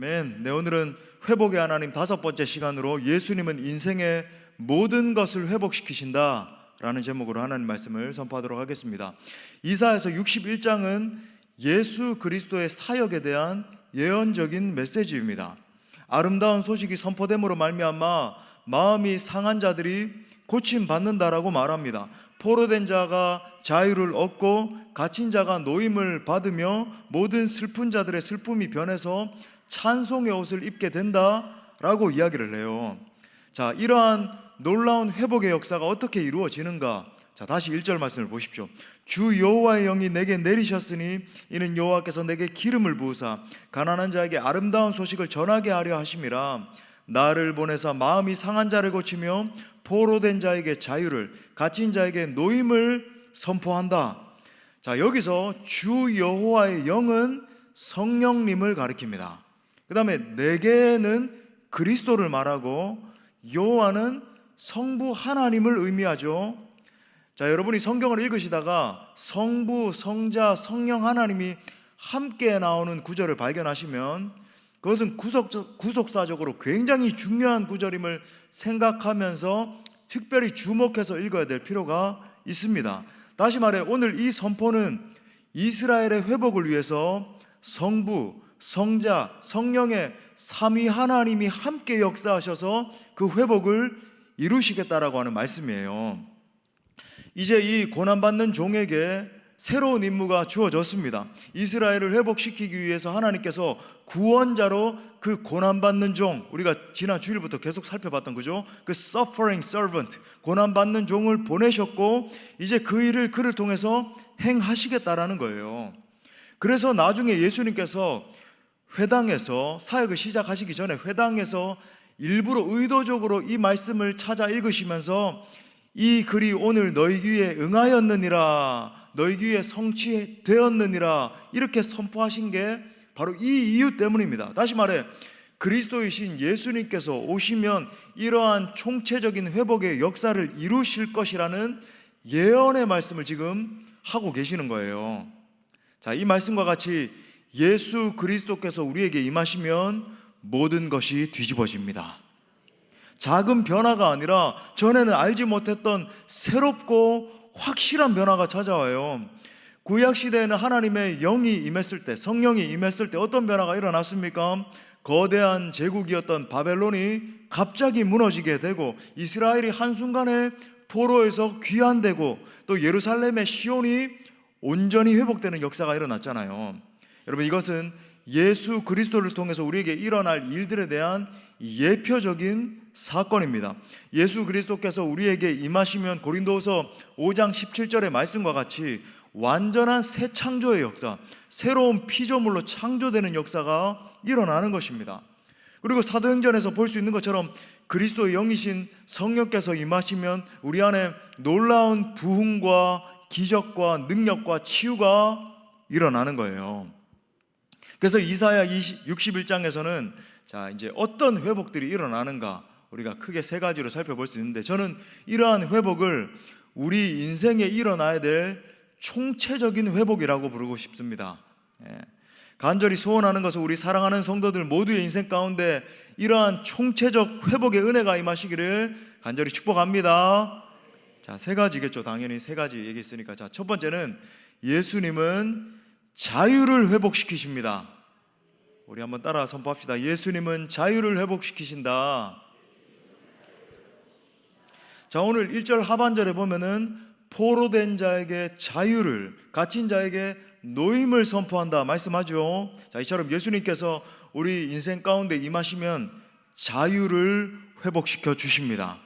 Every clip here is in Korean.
아멘. 네, 오늘은 회복의 하나님 5번째 시간으로 예수님은 인생의 모든 것을 회복시키신다 라는 제목으로 하나님 말씀을 선포하도록 하겠습니다. 이사야서 61장은 예수 그리스도의 사역에 대한 예언적인 메시지입니다. 아름다운 소식이 선포됨으로 말미암아 마음이 상한 자들이 고침받는다라고 말합니다. 포로된 자가 자유를 얻고 갇힌 자가 노임을 받으며 모든 슬픈 자들의 슬픔이 변해서 찬송의 옷을 입게 된다라고 이야기를 해요. 자, 이러한 놀라운 회복의 역사가 어떻게 이루어지는가? 자, 다시 1절 말씀을 보십시오. 주 여호와의 영이 내게 내리셨으니 이는 여호와께서 내게 기름을 부으사 가난한 자에게 아름다운 소식을 전하게 하려 하심이라. 나를 보내사 마음이 상한 자를 고치며 포로된 자에게 자유를, 갇힌 자에게 노임을 선포한다. 자, 여기서 주 여호와의 영은 성령님을 가리킵니다. 그 다음에 내게는 그리스도를 말하고 여호와는 성부 하나님을 의미하죠. 자, 여러분이 성경을 읽으시다가 성부, 성자, 성령 하나님이 함께 나오는 구절을 발견하시면 그것은 구속사적으로 굉장히 중요한 구절임을 생각하면서 특별히 주목해서 읽어야 될 필요가 있습니다. 다시 말해 오늘 이 선포는 이스라엘의 회복을 위해서 성부, 성자, 성령의 삼위 하나님이 함께 역사하셔서 그 회복을 이루시겠다라고 하는 말씀이에요. 이제 이 고난받는 종에게 새로운 임무가 주어졌습니다. 이스라엘을 회복시키기 위해서 하나님께서 구원자로 그 고난받는 종, 우리가 지난 주일부터 계속 살펴봤던 거죠. 그 suffering servant, 고난받는 종을 보내셨고 이제 그 일을 그를 통해서 행하시겠다라는 거예요. 그래서 나중에 예수님께서 회당에서 사역을 시작하시기 전에 회당에서 일부러 의도적으로 이 말씀을 찾아 읽으시면서 이 글이 오늘 너희 귀에 응하였느니라, 너희 귀에 성취되었느니라 이렇게 선포하신 게 바로 이 이유 때문입니다. 다시 말해 그리스도이신 예수님께서 오시면 이러한 총체적인 회복의 역사를 이루실 것이라는 예언의 말씀을 지금 하고 계시는 거예요. 자, 이 말씀과 같이 예수 그리스도께서 우리에게 임하시면 모든 것이 뒤집어집니다. 작은 변화가 아니라 전에는 알지 못했던 새롭고 확실한 변화가 찾아와요. 구약시대에는 하나님의 영이 임했을 때, 성령이 임했을 때 어떤 변화가 일어났습니까? 거대한 제국이었던 바벨론이 갑자기 무너지게 되고 이스라엘이 한순간에 포로에서 귀환되고 또 예루살렘의 시온이 온전히 회복되는 역사가 일어났잖아요. 여러분, 이것은 예수 그리스도를 통해서 우리에게 일어날 일들에 대한 예표적인 사건입니다. 예수 그리스도께서 우리에게 임하시면 고린도후서 5장 17절의 말씀과 같이 완전한 새 창조의 역사, 새로운 피조물로 창조되는 역사가 일어나는 것입니다. 그리고 사도행전에서 볼 수 있는 것처럼 그리스도의 영이신 성령께서 임하시면 우리 안에 놀라운 부흥과 기적과 능력과 치유가 일어나는 거예요. 그래서 이사야 61장에서는 자, 이제 어떤 회복들이 일어나는가 우리가 크게 3가지로 살펴볼 수 있는데, 저는 이러한 회복을 우리 인생에 일어나야 될 총체적인 회복이라고 부르고 싶습니다. 간절히 소원하는 것은 우리 사랑하는 성도들 모두의 인생 가운데 이러한 총체적 회복의 은혜가 임하시기를 간절히 축복합니다. 자, 3가지겠죠. 당연히 3가지 얘기했으니까. 자, 첫 번째는 예수님은 자유를 회복시키십니다. 우리 한번 따라 선포합시다. 예수님은 자유를 회복시키신다. 자, 오늘 1절 하반절에 보면은 포로된 자에게 자유를, 갇힌 자에게 노임을 선포한다 말씀하죠. 자, 이처럼 예수님께서 우리 인생 가운데 임하시면 자유를 회복시켜 주십니다.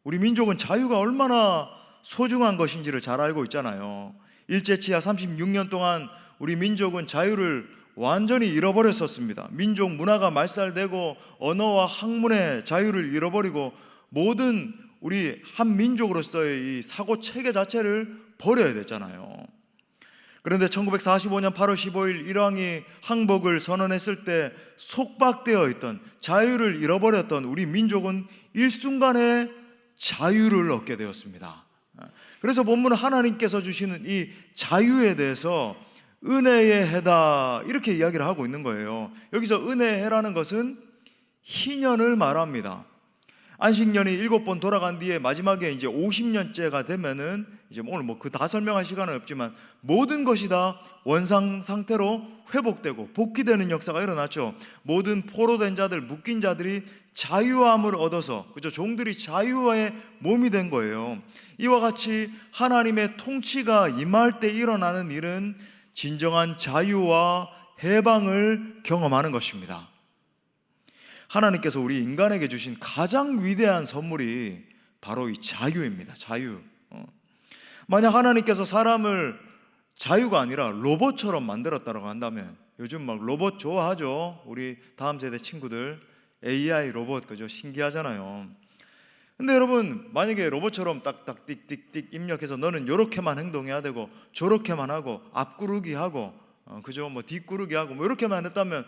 우리 민족은 자유가 얼마나 소중한 것인지를 잘 알고 있잖아요. 일제치하 36년 동안 우리 민족은 자유를 완전히 잃어버렸었습니다. 민족 문화가 말살되고 언어와 학문의 자유를 잃어버리고 모든 우리 한 민족으로서의 이 사고 체계 자체를 버려야 됐잖아요. 그런데 1945년 8월 15일 일왕이 항복을 선언했을 때 속박되어 있던, 자유를 잃어버렸던 우리 민족은 일순간에 자유를 얻게 되었습니다. 그래서 본문은 하나님께서 주시는 이 자유에 대해서 은혜의 해다, 이렇게 이야기를 하고 있는 거예요. 여기서 은혜의 해라는 것은 희년을 말합니다. 안식년이 7번 돌아간 뒤에 마지막에 이제 50년째가 되면은, 이제 오늘 뭐 그 다 설명할 시간은 없지만 모든 것이 다 원상 상태로 회복되고 복귀되는 역사가 일어났죠. 모든 포로된 자들, 묶인 자들이 자유함을 얻어서, 그죠? 종들이 자유의 몸이 된 거예요. 이와 같이 하나님의 통치가 임할 때 일어나는 일은 진정한 자유와 해방을 경험하는 것입니다. 하나님께서 우리 인간에게 주신 가장 위대한 선물이 바로 이 자유입니다. 자유. 만약 하나님께서 사람을 자유가 아니라 로봇처럼 만들었다고 한다면, 요즘 막 로봇 좋아하죠. 우리 다음 세대 친구들 AI 로봇, 그죠? 신기하잖아요. 근데 여러분, 만약에 로봇처럼 딱딱 띡띡띡 입력해서 너는 요렇게만 행동해야 되고 저렇게만 하고 앞구르기 하고 그죠? 뭐 뒷구르기 하고 뭐 이렇게만 했다면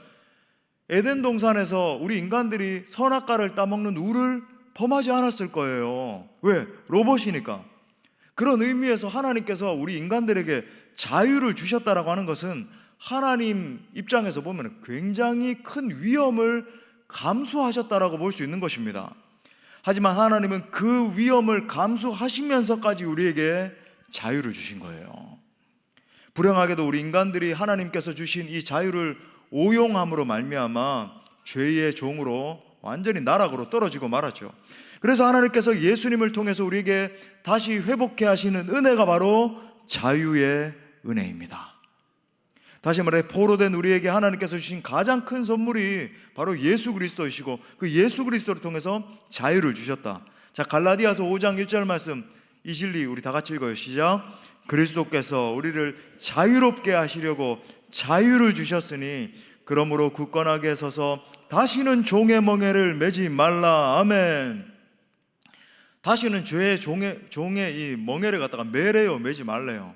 에덴 동산에서 우리 인간들이 선악과를 따먹는 우를 범하지 않았을 거예요. 왜? 로봇이니까. 그런 의미에서 하나님께서 우리 인간들에게 자유를 주셨다라고 하는 것은 하나님 입장에서 보면 굉장히 큰 위험을 감수하셨다라고 볼 수 있는 것입니다. 하지만 하나님은 그 위험을 감수하시면서까지 우리에게 자유를 주신 거예요. 불행하게도 우리 인간들이 하나님께서 주신 이 자유를 오용함으로 말미암아 죄의 종으로 완전히 나락으로 떨어지고 말았죠. 그래서 하나님께서 예수님을 통해서 우리에게 다시 회복해 하시는 은혜가 바로 자유의 은혜입니다. 다시 말해 포로된 우리에게 하나님께서 주신 가장 큰 선물이 바로 예수 그리스도이시고, 그 예수 그리스도를 통해서 자유를 주셨다. 자, 갈라디아서 5장 1절 말씀, 이 진리 우리 다 같이 읽어요. 시작. 그리스도께서 우리를 자유롭게 하시려고 자유를 주셨으니 그러므로 굳건하게 서서 다시는 종의 멍에를 매지 말라. 아멘. 다시는 죄의 종의 이 멍에를 갖다가 매래요, 매지 말래요.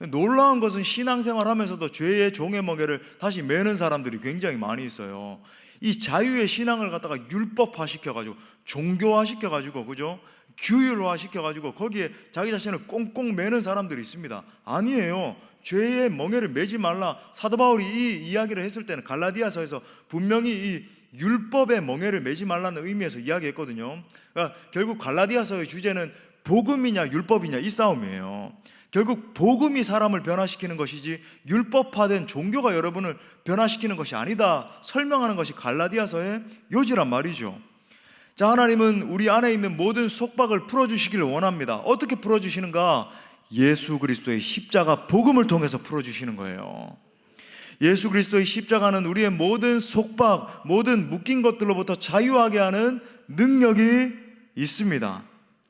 놀라운 것은 신앙생활 하면서도 죄의 종의 멍에를 다시 매는 사람들이 굉장히 많이 있어요. 이 자유의 신앙을 갖다가 율법화 시켜가지고 종교화 시켜가지고, 그죠? 규율화 시켜가지고 거기에 자기 자신을 꽁꽁 매는 사람들이 있습니다. 아니에요. 죄의 멍에를 매지 말라. 사도 바울이 이 이야기를 했을 때는 갈라디아서에서 분명히 이 율법의 멍에를 매지 말라는 의미에서 이야기했거든요. 그러니까 결국 갈라디아서의 주제는 복음이냐 율법이냐 이 싸움이에요. 결국 복음이 사람을 변화시키는 것이지 율법화된 종교가 여러분을 변화시키는 것이 아니다 설명하는 것이 갈라디아서의 요지란 말이죠. 자, 하나님은 우리 안에 있는 모든 속박을 풀어주시기를 원합니다. 어떻게 풀어주시는가? 예수 그리스도의 십자가 복음을 통해서 풀어주시는 거예요. 예수 그리스도의 십자가는 우리의 모든 속박, 모든 묶인 것들로부터 자유하게 하는 능력이 있습니다.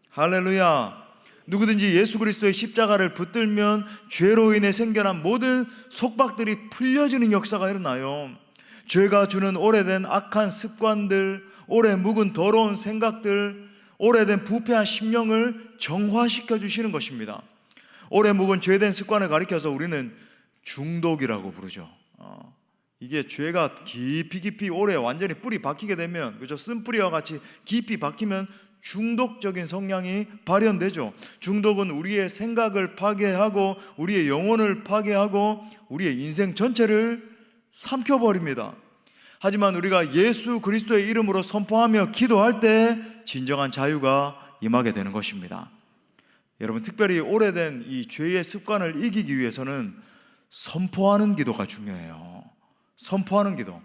할렐루야. 누구든지 예수 그리스도의 십자가를 붙들면 죄로 인해 생겨난 모든 속박들이 풀려지는 역사가 일어나요. 죄가 주는 오래된 악한 습관들, 오래 묵은 더러운 생각들, 오래된 부패한 심령을 정화시켜 주시는 것입니다. 오래 묵은 죄된 습관을 가리켜서 우리는 중독이라고 부르죠. 이게 죄가 깊이 오래 완전히 뿌리 박히게 되면, 그죠? 쓴뿌리와 같이 깊이 박히면 중독적인 성향이 발현되죠. 중독은 우리의 생각을 파괴하고 우리의 영혼을 파괴하고 우리의 인생 전체를 삼켜버립니다. 하지만 우리가 예수 그리스도의 이름으로 선포하며 기도할 때 진정한 자유가 임하게 되는 것입니다. 여러분, 특별히 오래된 이 죄의 습관을 이기기 위해서는 선포하는 기도가 중요해요. 선포하는 기도.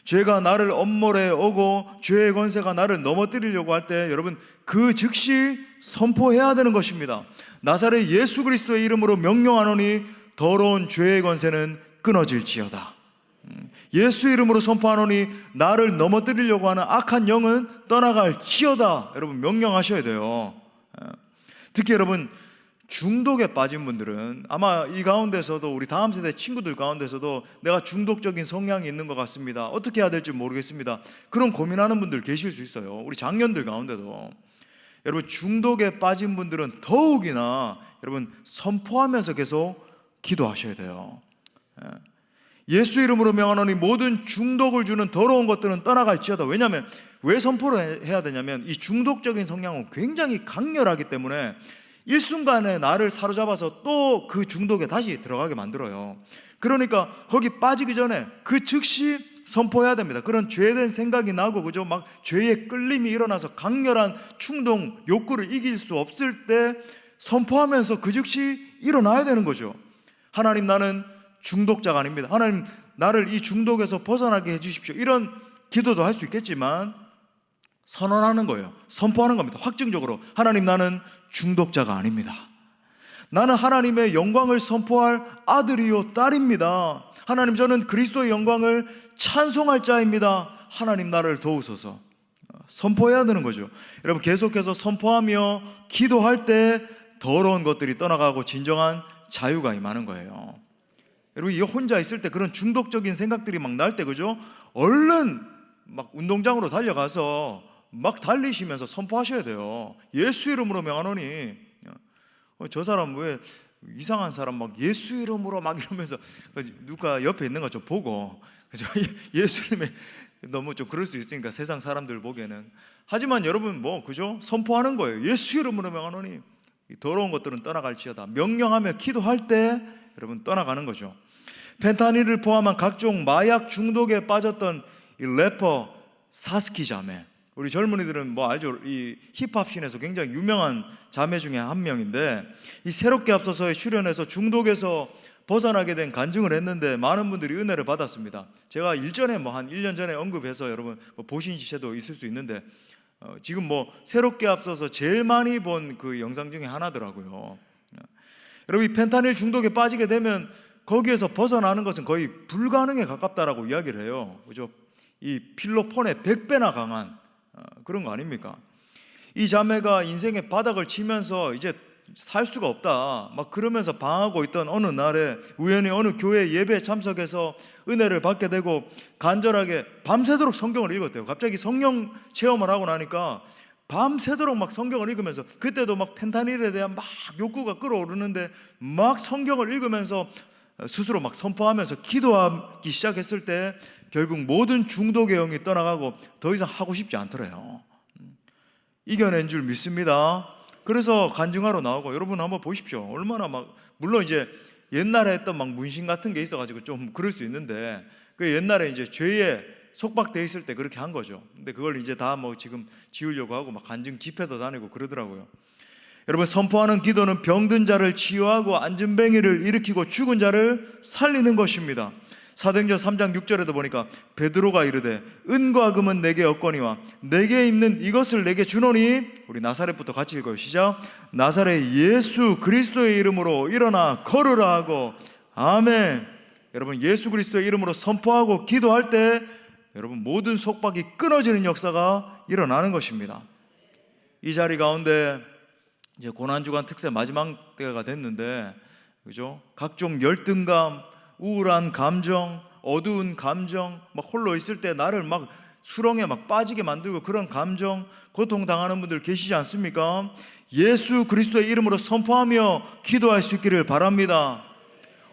죄가 나를 엄몰해 오고 죄의 권세가 나를 넘어뜨리려고 할 때 여러분 그 즉시 선포해야 되는 것입니다. 나사렛 예수 그리스도의 이름으로 명령하노니 더러운 죄의 권세는 끊어질지어다. 예수 이름으로 선포하노니 나를 넘어뜨리려고 하는 악한 영은 떠나갈지어다. 여러분 명령하셔야 돼요. 특히 여러분 중독에 빠진 분들은 아마 이 가운데서도 우리 다음 세대 친구들 가운데서도 내가 중독적인 성향이 있는 것 같습니다. 어떻게 해야 될지 모르겠습니다. 그런 고민하는 분들 계실 수 있어요. 우리 장년들 가운데도. 여러분 중독에 빠진 분들은 더욱이나 여러분 선포하면서 계속 기도하셔야 돼요. 예수 이름으로 명하노니 모든 중독을 주는 더러운 것들은 떠나갈지어다. 왜냐하면 왜 선포를 해야 되냐면 이 중독적인 성향은 굉장히 강렬하기 때문에 일순간에 나를 사로잡아서 또 그 중독에 다시 들어가게 만들어요. 그러니까 거기 빠지기 전에 그 즉시 선포해야 됩니다. 그런 죄된 생각이 나고, 그죠? 막 죄의 끌림이 일어나서 강렬한 충동, 욕구를 이길 수 없을 때 선포하면서 그 즉시 일어나야 되는 거죠. 하나님, 나는 중독자가 아닙니다. 하나님, 나를 이 중독에서 벗어나게 해주십시오. 이런 기도도 할 수 있겠지만 선언하는 거예요. 선포하는 겁니다. 확증적으로, 하나님, 나는 중독자가 아닙니다. 나는 하나님의 영광을 선포할 아들이요 딸입니다. 하나님, 저는 그리스도의 영광을 찬송할 자입니다. 하나님, 나를 도우소서. 선포해야 되는 거죠. 여러분, 계속해서 선포하며 기도할 때 더러운 것들이 떠나가고 진정한 자유가 임하는 거예요. 여러분, 이 혼자 있을 때 그런 중독적인 생각들이 막 날 때, 그죠? 얼른 막 운동장으로 달려가서 막 달리시면서 선포하셔야 돼요. 예수 이름으로 명하노니. 저 사람 왜 이상한 사람 막 예수 이름으로 막 이러면서, 누가 옆에 있는 거 좀 보고, 그죠? 예수님의, 너무 좀 그럴 수 있으니까 세상 사람들 보기에는. 하지만 여러분, 그죠? 선포하는 거예요. 예수 이름으로 명하노니 더러운 것들은 떠나갈지어다. 명령하며 기도할 때 여러분 떠나가는 거죠. 펜타닐을 포함한 각종 마약 중독에 빠졌던 이 래퍼 사스키 자매, 우리 젊은이들은 알죠? 이 힙합 씬에서 굉장히 유명한 자매 중에 한 명인데, 이 새롭게 앞서서에 출연해서 중독에서 벗어나게 된 간증을 했는데 많은 분들이 은혜를 받았습니다. 제가 일전에 한 1년 전에 언급해서 여러분 보신 지체도 있을 수 있는데, 지금 새롭게 앞서서 제일 많이 본 그 영상 중에 하나더라고요. 여러분, 이 펜타닐 중독에 빠지게 되면 거기에서 벗어나는 것은 거의 불가능에 가깝다라고 이야기를 해요. 그죠? 이 필로폰의 100배나 강한 그런 거 아닙니까? 이 자매가 인생의 바닥을 치면서 이제 살 수가 없다 막 그러면서 방황하고 있던 어느 날에 우연히 어느 교회 예배에 참석해서 은혜를 받게 되고 간절하게 밤새도록 성경을 읽었대요. 갑자기 성령 체험을 하고 나니까 밤새도록 막 성경을 읽으면서, 그때도 막 펜타닐에 대한 막 욕구가 끌어오르는데 막 성경을 읽으면서 스스로 막 선포하면서 기도하기 시작했을 때 결국 모든 중독의 영이 떠나가고 더 이상 하고 싶지 않더래요. 이겨낸 줄 믿습니다. 그래서 간증하러 나오고, 여러분 한번 보십시오. 얼마나 물론 이제 옛날에 했던 문신 같은 게 있어가지고 좀 그럴 수 있는데, 그 옛날에 이제 죄에 속박돼 있을 때 그렇게 한 거죠. 근데 그걸 이제 다 지금 지우려고 하고 간증 집회도 다니고 그러더라고요. 여러분, 선포하는 기도는 병든 자를 치유하고 안진뱅이를 일으키고 죽은 자를 살리는 것입니다. 사도행전 3장 6절에도 보니까 베드로가 이르되 은과 금은 내게 없거니와 내게 있는 이것을 내게 주노니, 우리 나사렛부터 같이 읽어요. 시작. 나사렛 예수 그리스도의 이름으로 일어나 걸으라 하고. 아멘. 여러분, 예수 그리스도의 이름으로 선포하고 기도할 때 여러분 모든 속박이 끊어지는 역사가 일어나는 것입니다. 이 자리 가운데 이제 고난주간 특세 마지막 때가 됐는데, 그죠? 각종 열등감, 우울한 감정, 어두운 감정, 홀로 있을 때 나를 수렁에 빠지게 만들고 그런 감정, 고통당하는 분들 계시지 않습니까? 예수 그리스도의 이름으로 선포하며 기도할 수 있기를 바랍니다.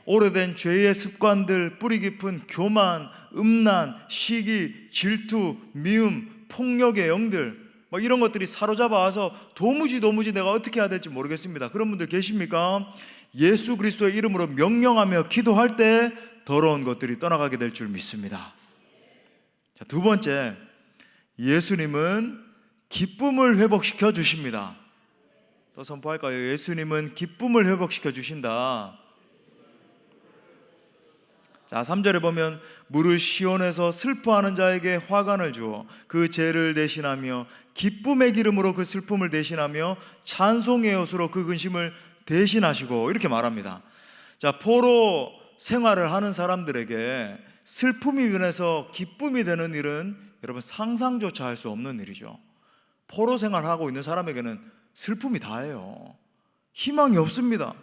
오래된 죄의 습관들, 뿌리 깊은 교만, 음란, 시기, 질투, 미움, 폭력의 영들, 이런 것들이 사로잡아서 도무지 내가 어떻게 해야 될지 모르겠습니다. 그런 분들 계십니까? 예수 그리스도의 이름으로 명령하며 기도할 때 더러운 것들이 떠나가게 될 줄 믿습니다. 자, 두 번째, 예수님은 기쁨을 회복시켜 주십니다. 또 선포할까요? 예수님은 기쁨을 회복시켜 주신다. 자, 3절에 보면 무릇 시온에서 슬퍼하는 자에게 화관을 주어 그 죄를 대신하며 기쁨의 기름으로 그 슬픔을 대신하며 찬송의 옷으로 그 근심을 대신하시고, 이렇게 말합니다. 자, 포로 생활을 하는 사람들에게 슬픔이 변해서 기쁨이 되는 일은 여러분 상상조차 할 수 없는 일이죠. 포로 생활하고 있는 사람에게는 슬픔이 다예요. 희망이 없습니다.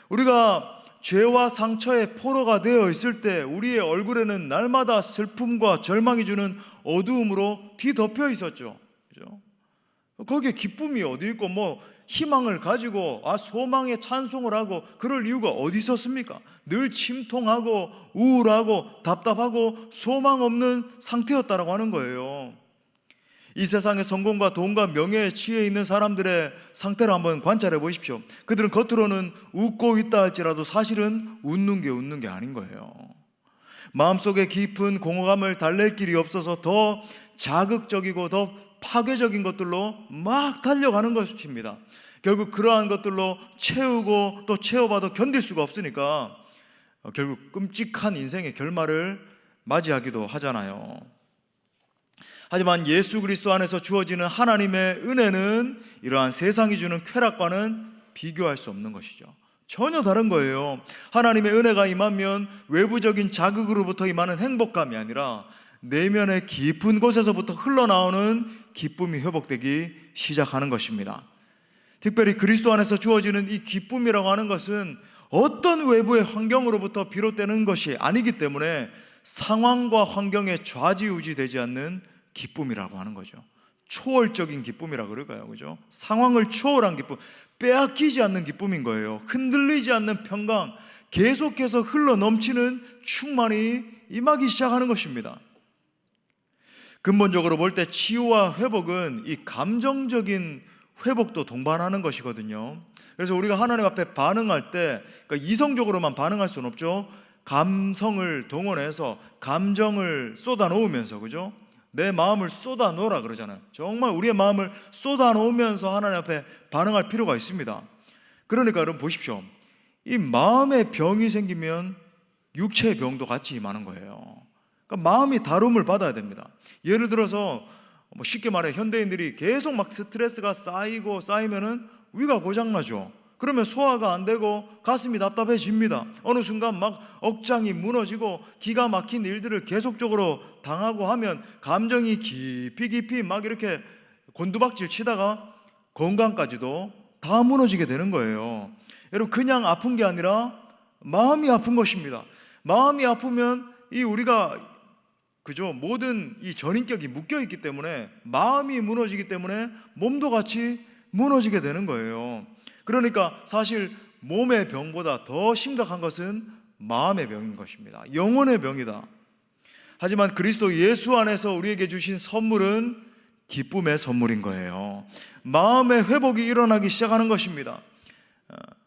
우리가 죄와 상처의 포로가 되어 있을 때 우리의 얼굴에는 날마다 슬픔과 절망이 주는 어두움으로 뒤덮여 있었죠. 그죠? 거기에 기쁨이 어디 있고 희망을 가지고 소망의 찬송을 하고 그럴 이유가 어디 있었습니까? 늘 침통하고 우울하고 답답하고 소망 없는 상태였다라고 하는 거예요. 이 세상의 성공과 돈과 명예에 취해 있는 사람들의 상태를 한번 관찰해 보십시오. 그들은 겉으로는 웃고 있다 할지라도 사실은 웃는 게 아닌 거예요. 마음속에 깊은 공허감을 달랠 길이 없어서 더 자극적이고 더 파괴적인 것들로 막 달려가는 것입니다. 결국 그러한 것들로 채우고 또 채워봐도 견딜 수가 없으니까 결국 끔찍한 인생의 결말을 맞이하기도 하잖아요. 하지만 예수 그리스도 안에서 주어지는 하나님의 은혜는 이러한 세상이 주는 쾌락과는 비교할 수 없는 것이죠. 전혀 다른 거예요. 하나님의 은혜가 임하면 외부적인 자극으로부터 임하는 행복감이 아니라 내면의 깊은 곳에서부터 흘러나오는 기쁨이 회복되기 시작하는 것입니다. 특별히 그리스도 안에서 주어지는 이 기쁨이라고 하는 것은 어떤 외부의 환경으로부터 비롯되는 것이 아니기 때문에 상황과 환경에 좌지우지되지 않는 기쁨이라고 하는 거죠. 초월적인 기쁨이라고 그럴까요? 그죠? 상황을 초월한 기쁨, 빼앗기지 않는 기쁨인 거예요. 흔들리지 않는 평강, 계속해서 흘러 넘치는 충만이 임하기 시작하는 것입니다. 근본적으로 볼 때 치유와 회복은 이 감정적인 회복도 동반하는 것이거든요. 그래서 우리가 하나님 앞에 반응할 때 그러니까 이성적으로만 반응할 수는 없죠. 감성을 동원해서 감정을 쏟아놓으면서, 그죠? 내 마음을 쏟아놓으라 그러잖아요. 정말 우리의 마음을 쏟아놓으면서 하나님 앞에 반응할 필요가 있습니다. 그러니까 여러분 보십시오. 이 마음의 병이 생기면 육체의 병도 같이 임하는 거예요. 그러니까 마음이 다룸을 받아야 됩니다. 예를 들어서 쉽게 말해 현대인들이 계속 막 스트레스가 쌓이면은 위가 고장나죠. 그러면 소화가 안 되고 가슴이 답답해집니다. 어느 순간 막 억장이 무너지고 기가 막힌 일들을 계속적으로 당하고 하면 감정이 깊이 막 이렇게 곤두박질 치다가 건강까지도 다 무너지게 되는 거예요. 여러분 그냥 아픈 게 아니라 마음이 아픈 것입니다. 마음이 아프면 이 우리가 그죠? 모든 이 전인격이 묶여 있기 때문에 마음이 무너지기 때문에 몸도 같이 무너지게 되는 거예요. 그러니까 사실 몸의 병보다 더 심각한 것은 마음의 병인 것입니다. 영혼의 병이다. 하지만 그리스도 예수 안에서 우리에게 주신 선물은 기쁨의 선물인 거예요. 마음의 회복이 일어나기 시작하는 것입니다.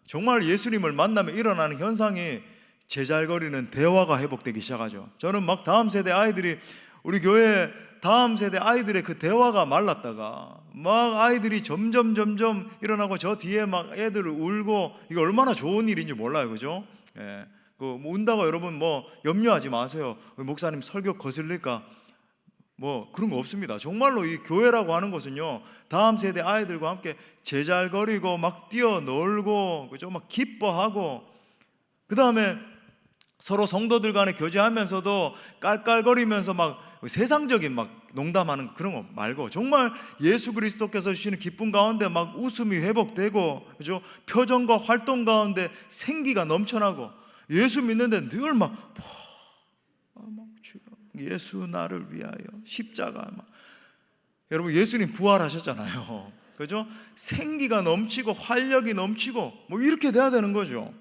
정말 예수님을 만나면 일어나는 현상이 제잘거리는 대화가 회복되기 시작하죠. 저는 막 다음 세대 아이들이 우리 교회 다음 세대 아이들의 그 대화가 말랐다가 막 아이들이 점점 일어나고 저 뒤에 막 애들 울고 이게 얼마나 좋은 일인지 몰라요. 그죠? 예. 뭐 운다고 여러분 뭐 염려하지 마세요. 목사님 설교 거슬릴까? 뭐 그런 거 없습니다. 정말로 이 교회라고 하는 것은요, 다음 세대 아이들과 함께 제잘거리고 막 뛰어놀고 그죠? 막 기뻐하고 그 다음에 서로 성도들 간에 교제하면서도 깔깔거리면서 막 세상적인 막 농담하는 그런 거 말고 정말 예수 그리스도께서 주시는 기쁨 가운데 막 웃음이 회복되고 그죠? 표정과 활동 가운데 생기가 넘쳐나고 예수 믿는데 늘 막 예수 나를 위하여 십자가 막 여러분 예수님 부활하셨잖아요. 그죠? 생기가 넘치고 활력이 넘치고 뭐 이렇게 돼야 되는 거죠.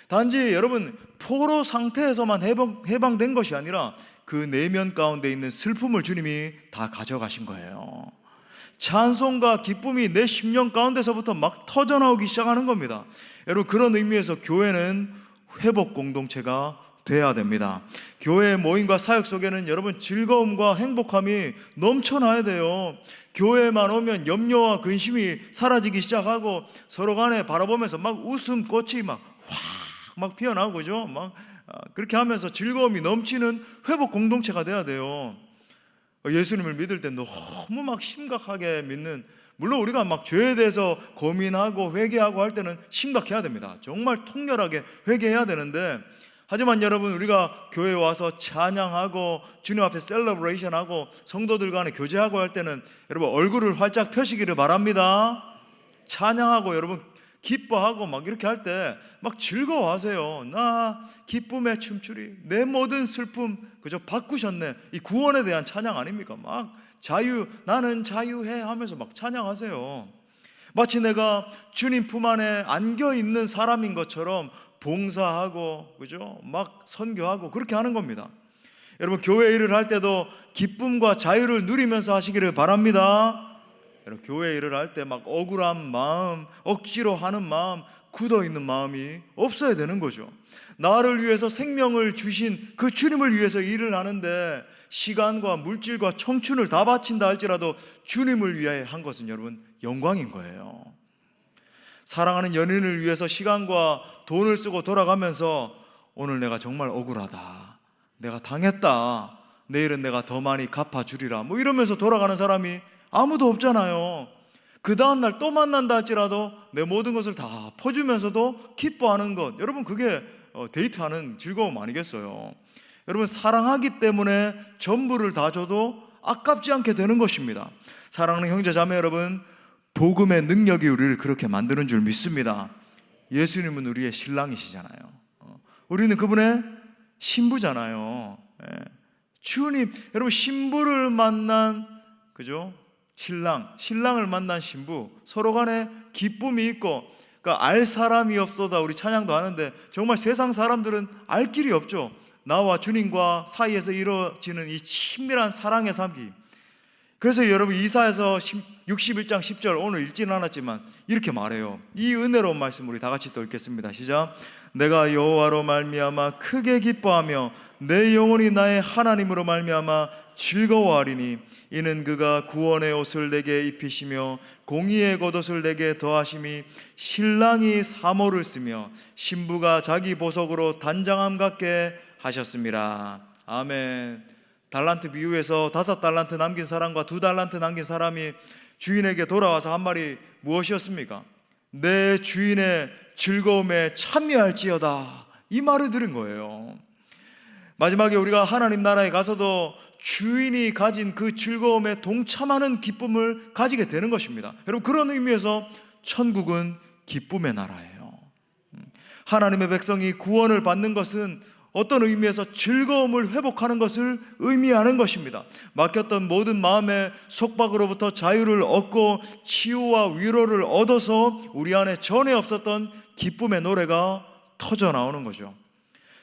단지 여러분 포로 상태에서만 해방된 것이 아니라 그 내면 가운데 있는 슬픔을 주님이 다 가져가신 거예요. 찬송과 기쁨이 내 심령 가운데서부터 막 터져나오기 시작하는 겁니다. 여러분 그런 의미에서 교회는 회복 공동체가 돼야 됩니다. 교회 모임과 사역 속에는 여러분 즐거움과 행복함이 넘쳐나야 돼요. 교회만 오면 염려와 근심이 사라지기 시작하고 서로 간에 바라보면서 막 웃음꽃이 막 피어나고 그죠? 막 그렇게 하면서 즐거움이 넘치는 회복 공동체가 돼야 돼요. 예수님을 믿을 때 너무 막 심각하게 믿는, 물론 우리가 막 죄에 대해서 고민하고 회개하고 할 때는 심각해야 됩니다. 정말 통렬하게 회개해야 되는데, 하지만 여러분 우리가 교회에 와서 찬양하고 주님 앞에 셀러브레이션하고 성도들 간에 교제하고 할 때는 여러분 얼굴을 활짝 펴시기를 바랍니다. 찬양하고 여러분 기뻐하고 막 이렇게 할 때 막 즐거워하세요. 나 기쁨에 춤추리 내 모든 슬픔 그저 바꾸셨네. 이 구원에 대한 찬양 아닙니까? 막 나는 자유해 하면서 막 찬양하세요. 마치 내가 주님 품 안에 안겨 있는 사람인 것처럼 봉사하고 그죠? 막 선교하고 그렇게 하는 겁니다. 여러분 교회 일을 할 때도 기쁨과 자유를 누리면서 하시기를 바랍니다. 여러분, 교회 일을 할 때 막 억울한 마음, 억지로 하는 마음, 굳어있는 마음이 없어야 되는 거죠. 나를 위해서 생명을 주신 그 주님을 위해서 일을 하는데 시간과 물질과 청춘을 다 바친다 할지라도 주님을 위해 한 것은 여러분 영광인 거예요. 사랑하는 연인을 위해서 시간과 돈을 쓰고 돌아가면서 오늘 내가 정말 억울하다, 내가 당했다, 내일은 내가 더 많이 갚아주리라 뭐 이러면서 돌아가는 사람이 아무도 없잖아요. 그 다음날 또 만난다 할지라도 내 모든 것을 다 퍼주면서도 기뻐하는 것, 여러분 그게 데이트하는 즐거움 아니겠어요? 여러분, 사랑하기 때문에 전부를 다 줘도 아깝지 않게 되는 것입니다. 사랑하는 형제 자매 여러분, 복음의 능력이 우리를 그렇게 만드는 줄 믿습니다. 예수님은 우리의 신랑이시잖아요. 우리는 그분의 신부잖아요. 주님, 여러분 신부를 만난, 그죠? 신랑을 만난 신부, 서로 간에 기쁨이 있고, 그러니까 알 사람이 없어다 우리 찬양도 하는데 정말 세상 사람들은 알 길이 없죠. 나와 주님과 사이에서 이루어지는 이 친밀한 사랑의 삶이. 그래서 여러분 이사야서 61장 10절 오늘 읽지는 않았지만 이렇게 말해요. 이 은혜로운 말씀 우리 다 같이 또 읽겠습니다. 시작. 내가 여호와로 말미암아 크게 기뻐하며 내 영혼이 나의 하나님으로 말미암아 즐거워하리니 이는 그가 구원의 옷을 내게 입히시며 공의의 겉옷을 내게 더하심이 신랑이 사모를 쓰며 신부가 자기 보석으로 단장함 같게 하셨습니다. 아멘. 달란트 비유에서 5달란트 남긴 사람과 2달란트 남긴 사람이 주인에게 돌아와서 한 말이 무엇이었습니까? 내 주인의 즐거움에 참여할지어다, 이 말을 들은 거예요. 마지막에 우리가 하나님 나라에 가서도 주인이 가진 그 즐거움에 동참하는 기쁨을 가지게 되는 것입니다. 여러분, 그런 의미에서 천국은 기쁨의 나라예요. 하나님의 백성이 구원을 받는 것은 어떤 의미에서 즐거움을 회복하는 것을 의미하는 것입니다. 막혔던 모든 마음의 속박으로부터 자유를 얻고 치유와 위로를 얻어서 우리 안에 전에 없었던 기쁨의 노래가 터져 나오는 거죠.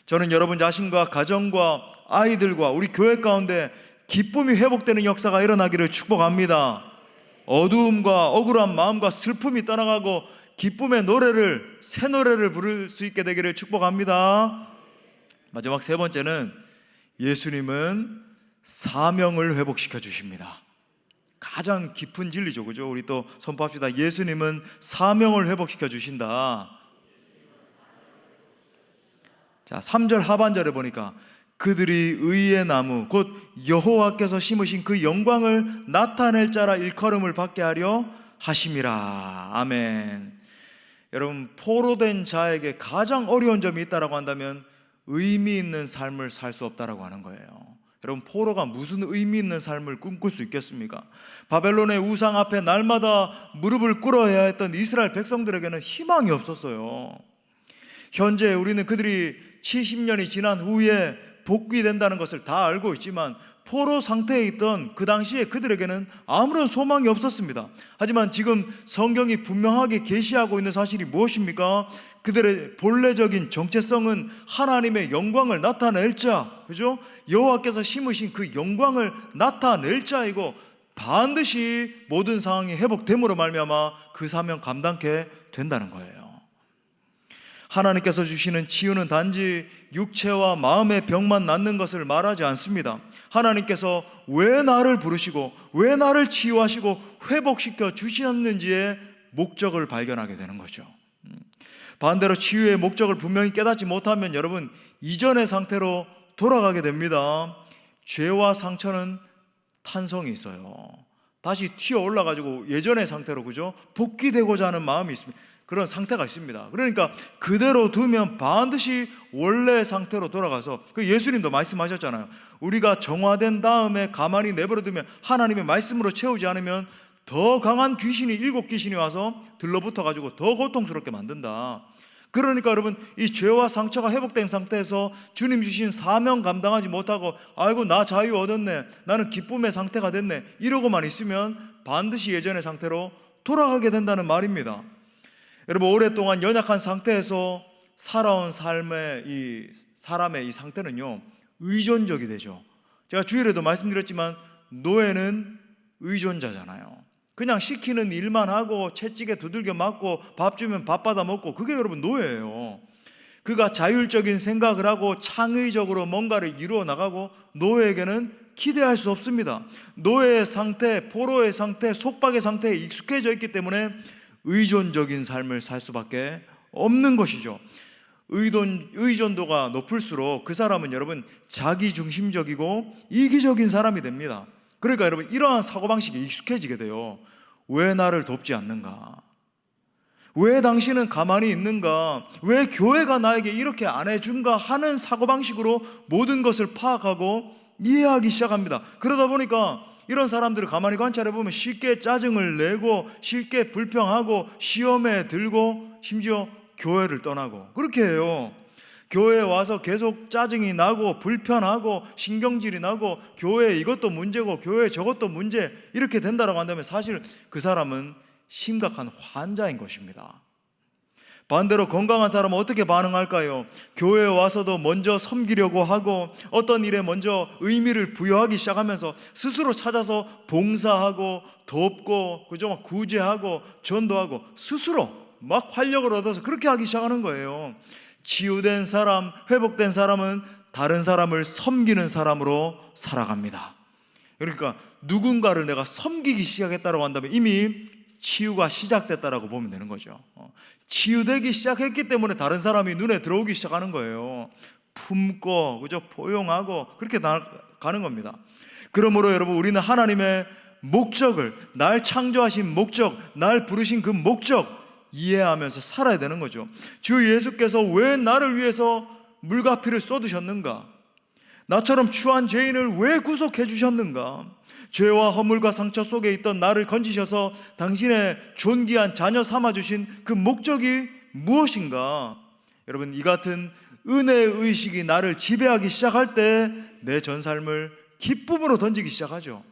저는 여러분 자신과 가정과 아이들과 우리 교회 가운데 기쁨이 회복되는 역사가 일어나기를 축복합니다. 어두움과 억울한 마음과 슬픔이 떠나가고 기쁨의 노래를, 새 노래를 부를 수 있게 되기를 축복합니다. 마지막 세 번째는 예수님은 사명을 회복시켜 주십니다. 가장 깊은 진리죠, 그죠? 우리 또 선포합시다. 예수님은 사명을 회복시켜 주신다. 자, 3절 하반절에 보니까 그들이 의의 나무 곧 여호와께서 심으신 그 영광을 나타낼 자라 일컬음을 받게 하려 하심이라. 아멘. 여러분, 포로된 자에게 가장 어려운 점이 있다라고 한다면 의미 있는 삶을 살 수 없다라고 하는 거예요. 여러분, 포로가 무슨 의미 있는 삶을 꿈꿀 수 있겠습니까? 바벨론의 우상 앞에 날마다 무릎을 꿇어야 했던 이스라엘 백성들에게는 희망이 없었어요. 현재 우리는 그들이 70년이 지난 후에 복귀된다는 것을 다 알고 있지만 포로 상태에 있던 그 당시에 그들에게는 아무런 소망이 없었습니다. 하지만 지금 성경이 분명하게 계시하고 있는 사실이 무엇입니까? 그들의 본래적인 정체성은 하나님의 영광을 나타낼 자, 그죠? 여호와께서 심으신 그 영광을 나타낼 자이고 반드시 모든 상황이 회복됨으로 말미암아 그 사명 감당케 된다는 거예요. 하나님께서 주시는 치유는 단지 육체와 마음의 병만 낫는 것을 말하지 않습니다. 하나님께서 왜 나를 부르시고 왜 나를 치유하시고 회복시켜 주셨는지의 목적을 발견하게 되는 거죠. 반대로 치유의 목적을 분명히 깨닫지 못하면 여러분 이전의 상태로 돌아가게 됩니다. 죄와 상처는 탄성이 있어요. 다시 튀어 올라가지고 예전의 상태로, 그죠? 복귀되고자 하는 마음이 있습니다. 그런 상태가 있습니다. 그러니까 그대로 두면 반드시 원래 상태로 돌아가서, 그 예수님도 말씀하셨잖아요. 우리가 정화된 다음에 가만히 내버려 두면, 하나님의 말씀으로 채우지 않으면 더 강한 귀신이, 7귀신이 와서 들러붙어 가지고 더 고통스럽게 만든다. 그러니까 여러분, 이 죄와 상처가 회복된 상태에서 주님 주신 사명 감당하지 못하고 아이고 나 자유 얻었네, 나는 기쁨의 상태가 됐네, 이러고만 있으면 반드시 예전의 상태로 돌아가게 된다는 말입니다. 여러분, 오랫동안 연약한 상태에서 살아온 삶의 이 사람의 이 상태는요 의존적이 되죠. 제가 주일에도 말씀드렸지만 노예는 의존자잖아요. 그냥 시키는 일만 하고 채찍에 두들겨 맞고 밥 주면 밥 받아 먹고, 그게 여러분 노예예요. 그가 자율적인 생각을 하고 창의적으로 뭔가를 이루어 나가고, 노예에게는 기대할 수 없습니다. 노예의 상태, 포로의 상태, 속박의 상태에 익숙해져 있기 때문에 의존적인 삶을 살 수밖에 없는 것이죠. 의존도가 높을수록 그 사람은 여러분 자기중심적이고 이기적인 사람이 됩니다. 그러니까 여러분 이러한 사고방식에 익숙해지게 돼요. 왜 나를 돕지 않는가? 왜 당신은 가만히 있는가? 왜 교회가 나에게 이렇게 안 해준가? 하는 사고방식으로 모든 것을 파악하고 이해하기 시작합니다. 그러다 보니까 이런 사람들을 가만히 관찰해 보면 쉽게 짜증을 내고 쉽게 불평하고 시험에 들고 심지어 교회를 떠나고 그렇게 해요. 교회에 와서 계속 짜증이 나고 불편하고 신경질이 나고 교회 이것도 문제고 교회 저것도 문제, 이렇게 된다라고 한다면 사실 그 사람은 심각한 환자인 것입니다. 반대로 건강한 사람은 어떻게 반응할까요? 교회에 와서도 먼저 섬기려고 하고 어떤 일에 먼저 의미를 부여하기 시작하면서 스스로 찾아서 봉사하고 돕고, 그죠? 구제하고 전도하고 스스로 막 활력을 얻어서 그렇게 하기 시작하는 거예요. 치유된 사람, 회복된 사람은 다른 사람을 섬기는 사람으로 살아갑니다. 그러니까 누군가를 내가 섬기기 시작했다고 한다면 이미 치유가 시작됐다라고 보면 되는 거죠. 치유되기 시작했기 때문에 다른 사람이 눈에 들어오기 시작하는 거예요. 품고, 그죠? 포용하고 그렇게 가는 겁니다. 그러므로 여러분 우리는 하나님의 목적을, 날 창조하신 목적, 날 부르신 그 목적 이해하면서 살아야 되는 거죠. 주 예수께서 왜 나를 위해서 물과 피를 쏟으셨는가? 나처럼 추한 죄인을 왜 구속해 주셨는가? 죄와 허물과 상처 속에 있던 나를 건지셔서 당신의 존귀한 자녀 삼아주신 그 목적이 무엇인가? 여러분 이 같은 은혜의 의식이 나를 지배하기 시작할 때 내 전 삶을 기쁨으로 던지기 시작하죠.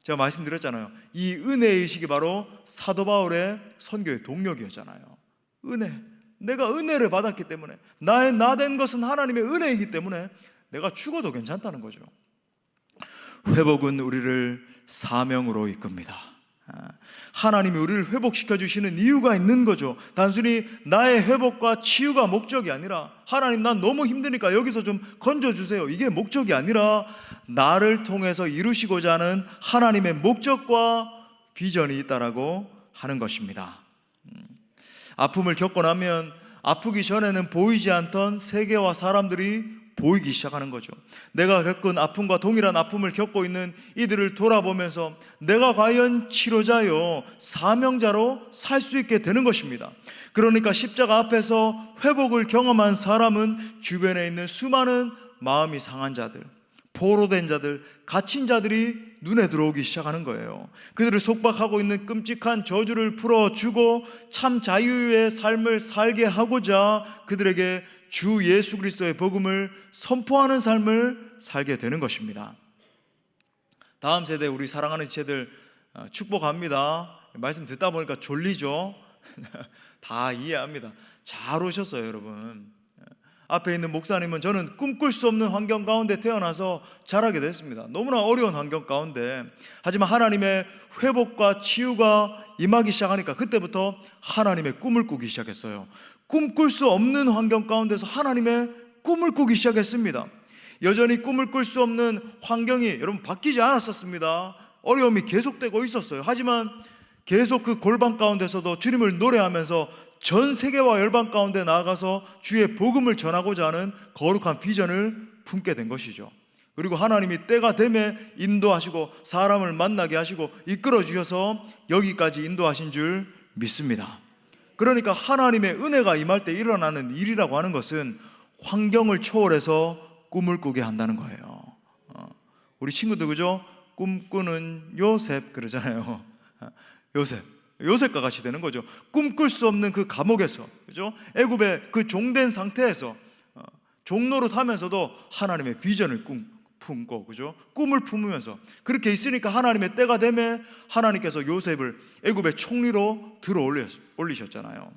제가 말씀드렸잖아요. 이 은혜의 의식이 바로 사도 바울의 선교의 동력이었잖아요. 은혜, 내가 은혜를 받았기 때문에, 나의 나 된 것은 하나님의 은혜이기 때문에 내가 죽어도 괜찮다는 거죠. 회복은 우리를 사명으로 이끕니다. 하나님이 우리를 회복시켜 주시는 이유가 있는 거죠. 단순히 나의 회복과 치유가 목적이 아니라, 하나님 난 너무 힘드니까 여기서 좀 건져주세요, 이게 목적이 아니라 나를 통해서 이루시고자 하는 하나님의 목적과 비전이 있다라고 하는 것입니다. 아픔을 겪고 나면 아프기 전에는 보이지 않던 세계와 사람들이 보이기 시작하는 거죠. 내가 겪은 아픔과 동일한 아픔을 겪고 있는 이들을 돌아보면서 내가 과연 치료자요, 사명자로 살 수 있게 되는 것입니다. 그러니까 십자가 앞에서 회복을 경험한 사람은 주변에 있는 수많은 마음이 상한 자들, 포로된 자들, 갇힌 자들이 눈에 들어오기 시작하는 거예요. 그들을 속박하고 있는 끔찍한 저주를 풀어주고 참 자유의 삶을 살게 하고자 그들에게 주 예수 그리스도의 복음을 선포하는 삶을 살게 되는 것입니다. 다음 세대 우리 사랑하는 지체들 축복합니다. 말씀 듣다 보니까 졸리죠? 다 이해합니다. 잘 오셨어요, 여러분. 앞에 있는 목사님은 저는 꿈꿀 수 없는 환경 가운데 태어나서 자라게 됐습니다. 너무나 어려운 환경 가운데. 하지만 하나님의 회복과 치유가 임하기 시작하니까 그때부터 하나님의 꿈을 꾸기 시작했어요. 꿈꿀 수 없는 환경 가운데서 하나님의 꿈을 꾸기 시작했습니다. 여전히 꿈을 꿀 수 없는 환경이 여러분 바뀌지 않았었습니다. 어려움이 계속되고 있었어요. 하지만 계속 그 골방 가운데서도 주님을 노래하면서 전 세계와 열방 가운데 나아가서 주의 복음을 전하고자 하는 거룩한 비전을 품게 된 것이죠. 그리고 하나님이 때가 되면 인도하시고 사람을 만나게 하시고 이끌어 주셔서 여기까지 인도하신 줄 믿습니다. 그러니까 하나님의 은혜가 임할 때 일어나는 일이라고 하는 것은 환경을 초월해서 꿈을 꾸게 한다는 거예요. 우리 친구들 그죠? 꿈꾸는 요셉 그러잖아요. 요셉과 같이 되는 거죠. 꿈꿀 수 없는 그 감옥에서, 그죠? 애굽의 그 종된 상태에서 종노릇 하면서도 하나님의 비전을 품고, 그죠? 꿈을 품으면서 그렇게 있으니까 하나님의 때가 되면 하나님께서 요셉을 애굽의 총리로 들어 올리셨잖아요.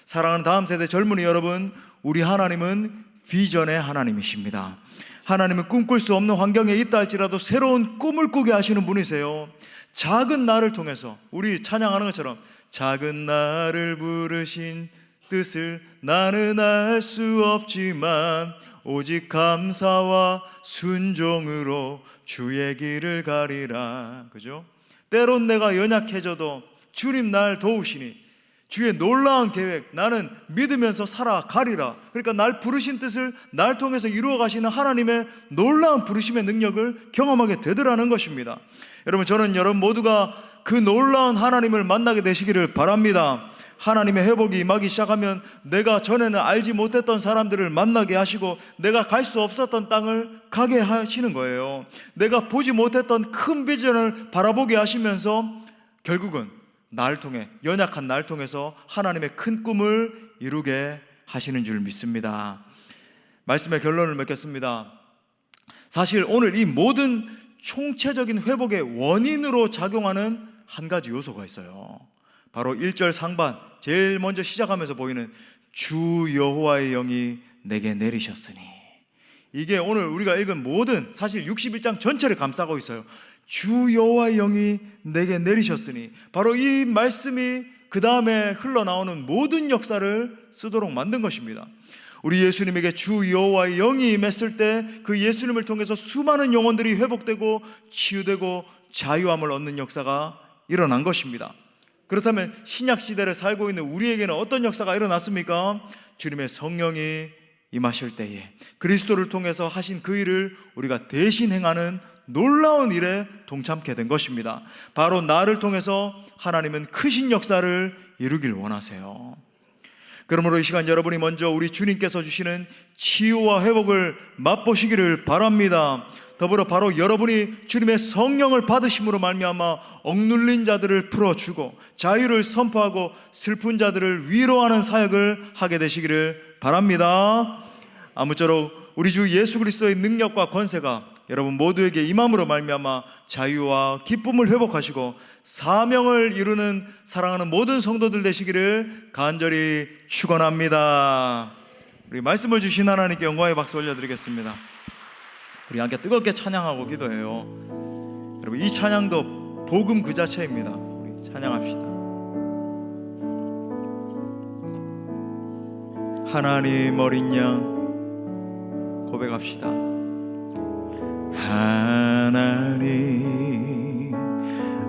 사랑하는 다음 세대 젊은이 여러분, 우리 하나님은 비전의 하나님이십니다. 하나님은 꿈꿀 수 없는 환경에 있다 할지라도 새로운 꿈을 꾸게 하시는 분이세요. 작은 나를 통해서 우리 찬양하는 것처럼 작은 나를 부르신 뜻을 나는 알 수 없지만 오직 감사와 순종으로 주의 길을 가리라. 그죠? 때론 내가 연약해져도 주님 날 도우시니 주의 놀라운 계획 나는 믿으면서 살아가리라. 그러니까 날 부르신 뜻을 날 통해서 이루어 가시는 하나님의 놀라운 부르심의 능력을 경험하게 되더라는 것입니다. 여러분, 저는 여러분 모두가 그 놀라운 하나님을 만나게 되시기를 바랍니다. 하나님의 회복이 임하기 시작하면 내가 전에는 알지 못했던 사람들을 만나게 하시고 내가 갈 수 없었던 땅을 가게 하시는 거예요. 내가 보지 못했던 큰 비전을 바라보게 하시면서 결국은 날 통해, 연약한 날 통해서 하나님의 큰 꿈을 이루게 하시는 줄 믿습니다. 말씀의 결론을 맺겠습니다. 사실 오늘 이 모든 총체적인 회복의 원인으로 작용하는 한 가지 요소가 있어요. 바로 1절 상반 제일 먼저 시작하면서 보이는 주 여호와의 영이 내게 내리셨으니, 이게 오늘 우리가 읽은 모든 사실 61장 전체를 감싸고 있어요. 주 여호와의 영이 내게 내리셨으니, 바로 이 말씀이 그 다음에 흘러나오는 모든 역사를 쓰도록 만든 것입니다. 우리 예수님에게 주 여호와의 영이 임했을 때 그 예수님을 통해서 수많은 영혼들이 회복되고 치유되고 자유함을 얻는 역사가 일어난 것입니다. 그렇다면 신약 시대를 살고 있는 우리에게는 어떤 역사가 일어났습니까? 주님의 성령이 임하실 때에 그리스도를 통해서 하신 그 일을 우리가 대신 행하는 놀라운 일에 동참케 된 것입니다. 바로 나를 통해서 하나님은 크신 역사를 이루길 원하세요. 그러므로 이 시간 여러분이 먼저 우리 주님께서 주시는 치유와 회복을 맛보시기를 바랍니다. 더불어 바로 여러분이 주님의 성령을 받으심으로 말미암아 억눌린 자들을 풀어주고 자유를 선포하고 슬픈 자들을 위로하는 사역을 하게 되시기를 바랍니다. 아무쪼록 우리 주 예수 그리스도의 능력과 권세가 여러분 모두에게 임함으로 말미암아 자유와 기쁨을 회복하시고 사명을 이루는 사랑하는 모든 성도들 되시기를 간절히 축원합니다. 우리 말씀을 주신 하나님께 영광의 박수 올려드리겠습니다. 우리 함께 뜨겁게 찬양하고 기도해요. 여러분, 이 찬양도 복음 그 자체입니다. 우리 찬양합시다. 하나님 어린 양 고백합시다. 하나님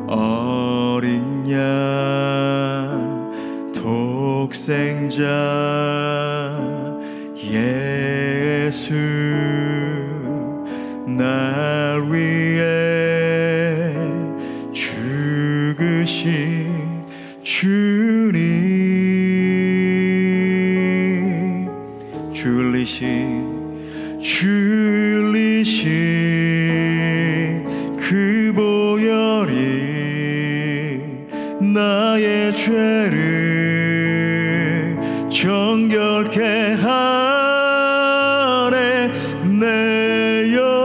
어린 양 독생자 예수 날 위해 죽으신 주님 줄리신 그 보혈이 나의 죄를 정결케 하네. 내 영을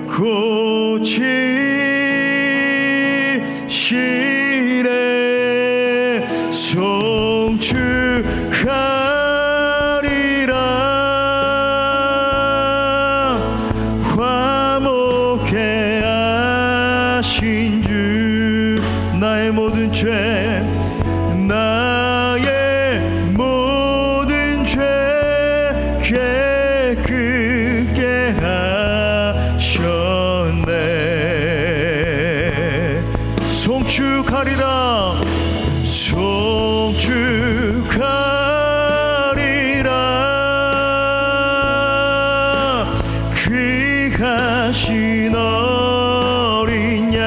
고치시네. 송축하리라. 화목해 하신 주 나의 모든 죄 깨끗게 하셨네. 송축하리라. 송축하리라. 귀하신 어린 양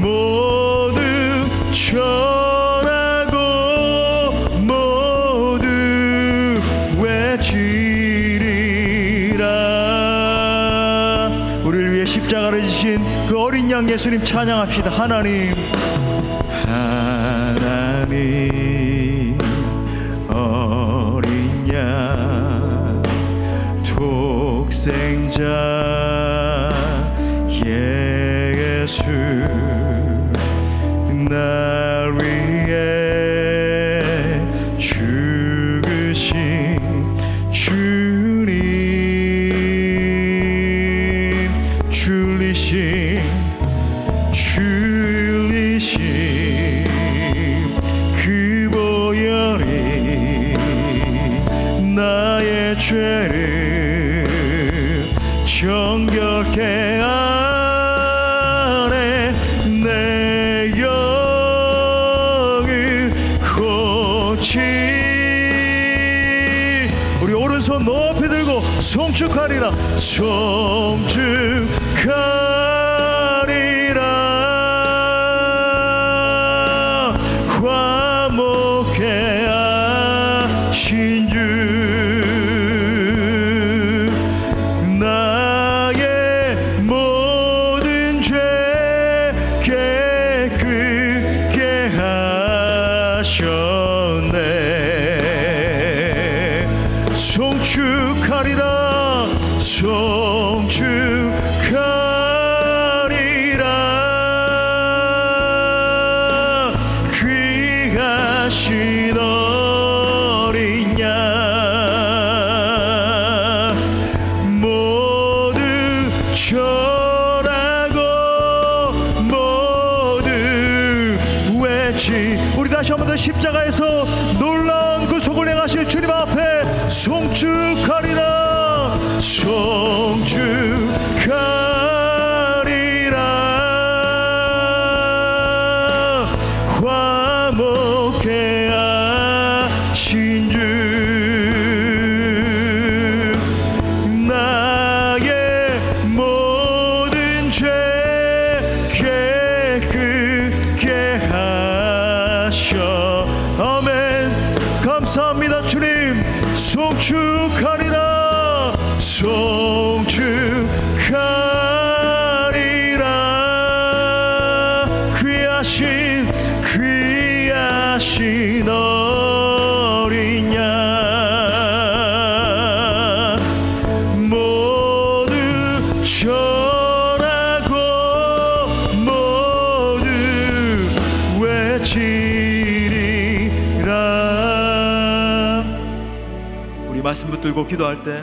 모두 우리를 위해 십자가를 지신 그 어린 양 예수님 찬양합시다. 하나님 어린 양 독생자 예수 날 위해 죽으신 정결케 하네 내 영을 고치. 우리 오른손 높이 들고 송축하리라 송축하리라. 화목해 하신 주 나의 모든 죄 깨끗게 하셨네. 송축하리라 송축하리라. 귀하신 어린 양 모두 절하고 모두 외치. 우리 다시 한 번 더 십자가에서 놀라운 구속을 행하실 주님 앞에 송축하리라 송축하리라. 화목해 하신 주 나의 모든 죄 깨끗게 하셔. 아멘. 감사합니다 주님. 송축하리라 송축하리라. 귀하신 어린 양 모두 절하고 모두 외치리라. 우리 말씀 붙들고 기도할 때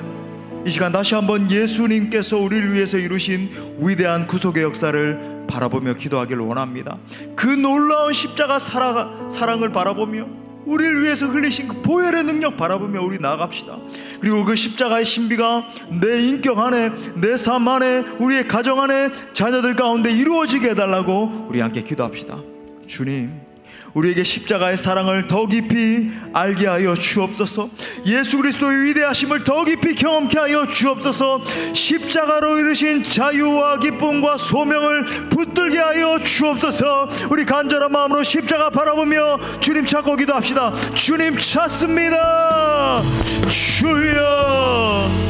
이 시간 다시 한번 예수님께서 우리를 위해서 이루신 위대한 구속의 역사를 바라보며 기도하기를 원합니다. 그 놀라운 십자가 사랑을 바라보며 우리를 위해서 흘리신 그 보혈의 능력 바라보며 우리 나아갑시다. 그리고 그 십자가의 신비가 내 인격 안에, 내 삶 안에, 우리의 가정 안에, 자녀들 가운데 이루어지게 해달라고 우리 함께 기도합시다. 주님, 우리에게 십자가의 사랑을 더 깊이 알게 하여 주옵소서. 예수 그리스도의 위대하심을 더 깊이 경험케 하여 주옵소서. 십자가로 이루신 자유와 기쁨과 소명을 붙들게 하여 주옵소서. 우리 간절한 마음으로 십자가 바라보며 주님 찾고 기도합시다. 주님 찾습니다. 주여.